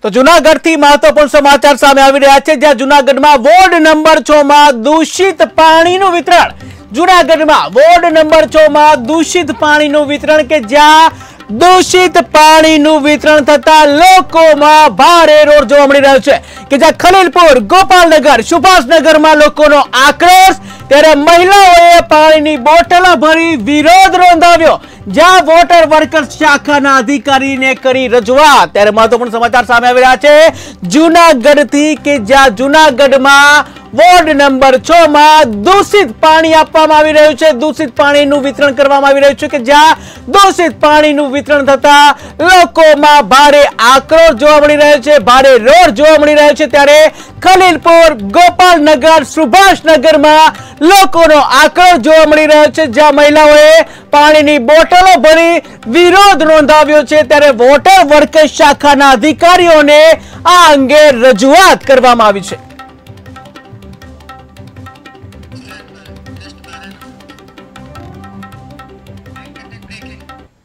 તો જૂનાગઢથી મહત્વપૂર્ણ સમાચાર સામે આવી રહ્યા છે, જ્યાં જૂનાગઢમાં વોર્ડ નંબર 6 માં દૂષિત પાણીનું વિતરણ. જૂનાગઢમાં વોર્ડ નંબર 6 માં દૂષિત પાણીનું વિતરણ કે જ્યાં દૂષિત પાણીનું વિતરણ થતા લોકોમાં ભારે રોષ જોવા મળી રહ્યો છે કે જ્યાં ખલીલપુર, ગોપાલનગર, સુભાષનગરમાં લોકોનો આક્રોશ. ત્યારે મહિલાઓએ પાણીની બોટલો ભરી વિરોધ નોંધાવ્યો, જ્યાં વોટર વર્કર્સ શાખાના અધિકારીને કરી રજૂઆત. ત્યારે મહત્વપૂર્ણ સમાચાર સામે આવી રહ્યા છે જૂનાગઢથી કે જ્યાં જૂનાગઢમાં વોર્ડ નંબર 6 માં દૂષિત પાણી આપવામાં આવી રહ્યું છે, દૂષિત પાણીનું વિતરણ કરવામાં આવી રહ્યું છે કે જ્યાં દૂષિત પાણીનું વિતરણ થતા લોકોમાં ભારે આક્રોશ જોવા મળી રહ્યો છે, ભારે રોષ જોવા મળી રહ્યો છે. ત્યારે ખલીલપુર, ગોપાલનગર, સુભાષનગરમાં લોકોનો આક્રોશ જોવા મળી રહ્યો છે, જ્યાં મહિલાઓએ પાણીની બોટલો ભરી વિરોધ નોંધાવ્યો છે. ત્યારે વોટર વર્કર્સ શાખાના અધિકારીઓને આ અંગે રજૂઆત કરવામાં આવી છે.